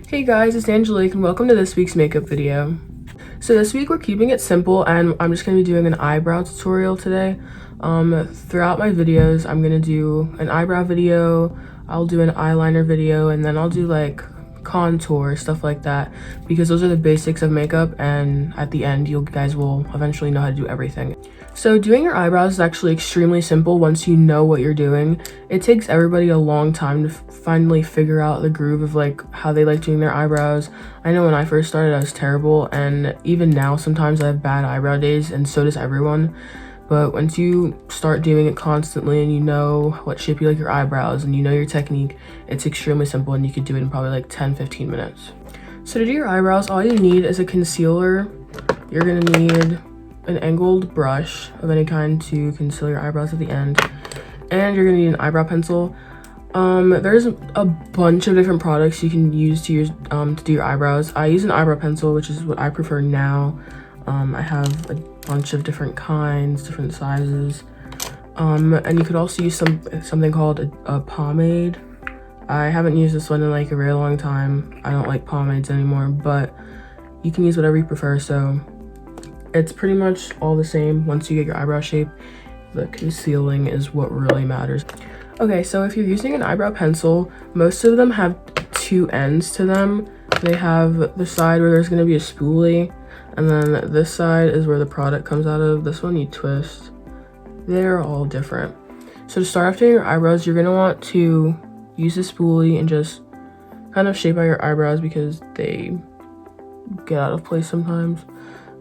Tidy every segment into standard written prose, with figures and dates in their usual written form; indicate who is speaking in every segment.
Speaker 1: Hey guys, it's Angelique and welcome to this week's makeup video. So this week we're keeping it simple and I'm just going to be doing an eyebrow tutorial today. Throughout my videos I'm going to do an eyebrow video, I'll do an eyeliner video, and then I'll do like contour, stuff like that, because those are the basics of makeup, and at the end you guys will eventually know how to do everything. So doing your eyebrows is actually extremely simple once you know what you're doing. It takes everybody a long time to finally figure out the groove of like how they like doing their eyebrows. I know when I first started I was terrible, and even now sometimes I have bad eyebrow days, and so does everyone. But once you start doing it constantly and you know what shape you like your eyebrows and you know your technique, it's extremely simple and you could do it in probably like 10-15 minutes. So to do your eyebrows, all you need is a concealer. You're gonna need an angled brush of any kind to conceal your eyebrows at the end, and you're gonna need an eyebrow pencil. There's a bunch of different products you can use to do your eyebrows. I use an eyebrow pencil, which is what I prefer now. I have a bunch of different kinds, different sizes, and you could also use something called a pomade. I haven't used this one in like a very long time. I don't like pomades anymore, but you can use whatever you prefer. So it's pretty much all the same. Once you get your eyebrow shape, the concealing is what really matters. Okay, so if you're using an eyebrow pencil, most of them have two ends to them. They have the side where there's going to be a spoolie, and then this side is where the product comes out of. This one you twist. They're all different. So to start off doing your eyebrows, you're going to want to use the spoolie and just kind of shape out your eyebrows because they get out of place sometimes.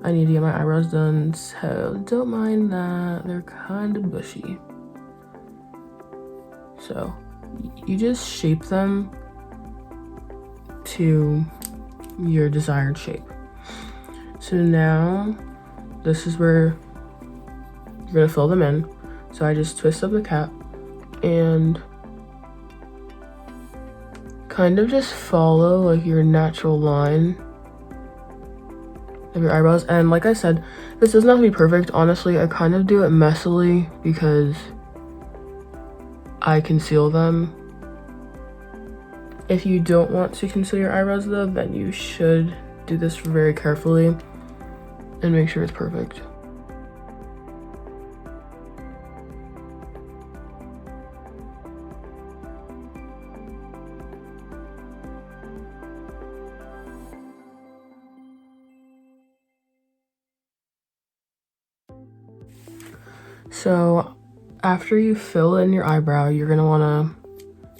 Speaker 1: I need to get my eyebrows done, so don't mind that. They're kind of bushy. So you just shape them to your desired shape. So now this is where you're gonna fill them in. So I just twist up the cap and kind of just follow like your natural line of your eyebrows. And like I said, this doesn't have to be perfect. Honestly, I kind of do it messily because I conceal them. If you don't want to conceal your eyebrows though, then you should do this very carefully and make sure it's perfect. So after you fill in your eyebrow, you're gonna wanna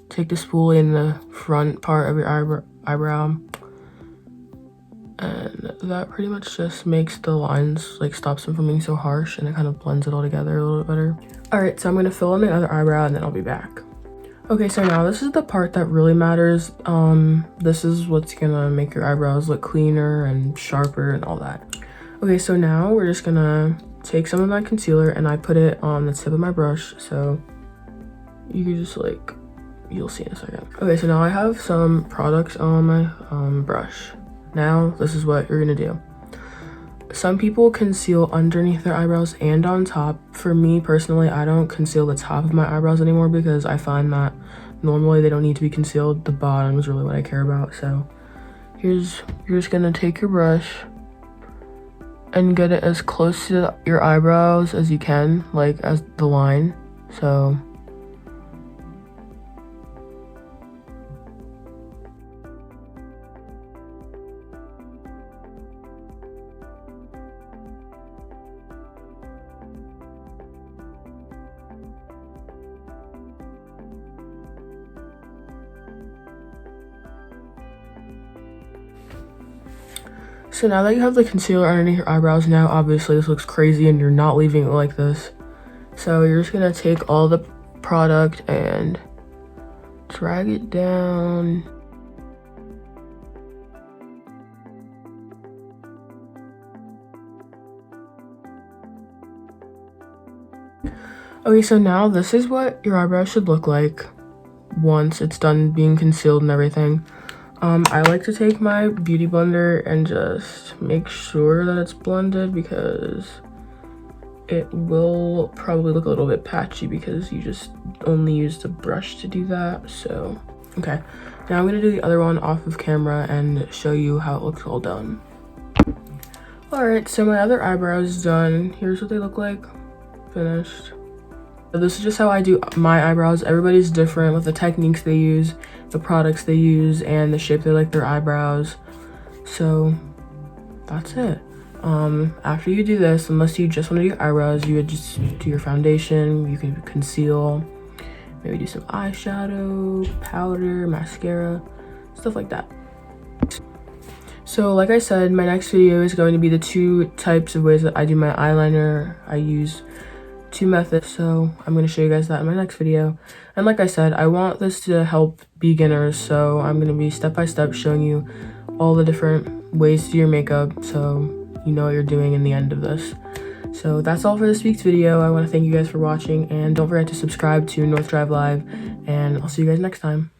Speaker 1: take the spoolie in the front part of your eyebrow, and that pretty much just makes the lines, like stops them from being so harsh, and it kind of blends it all together a little bit better. All right, so I'm gonna fill in the other eyebrow and then I'll be back. Okay, so now this is the part that really matters. This is what's gonna make your eyebrows look cleaner and sharper and all that. Okay, so now we're just gonna take some of my concealer and I put it on the tip of my brush, so you can just like, you'll see in a second. Okay, so now I have some products on my brush. Now this is what you're gonna do. Some people conceal underneath their eyebrows and on top. For me personally, I don't conceal the top of my eyebrows anymore because I find that normally they don't need to be concealed. The bottom is really what I care about. So you're just gonna take your brush and get it as close to your eyebrows as you can, like as the line. So now that you have the concealer underneath your eyebrows, now obviously this looks crazy and you're not leaving it like this. So you're just gonna take all the product and drag it down. Okay, so now this is what your eyebrows should look like once it's done being concealed and everything. I like to take my beauty blender and just make sure that it's blended because it will probably look a little bit patchy because you just only used the brush to do that. So Okay, now I'm gonna do the other one off of camera and show you how it looks all done. Alright, so my other eyebrow is done. Here's what they look like, finished. So this is just how I do my eyebrows. Everybody's different with the techniques they use, the products they use, and the shape they like their eyebrows. So that's it. After you do this, unless you just want to do eyebrows, you would just do your foundation, you can conceal, maybe do some eyeshadow, powder, mascara, stuff like that. So like I said, my next video is going to be the 2 types of ways that I do my eyeliner. I use 2 methods, so I'm going to show you guys that in my next video. And like I said, I want this to help beginners, so I'm going to be step by step showing you all the different ways to do your makeup, so you know what you're doing in the end of this. So that's all for this week's video. I want to thank you guys for watching, and don't forget to subscribe to North Drive Live, and I'll see you guys next time.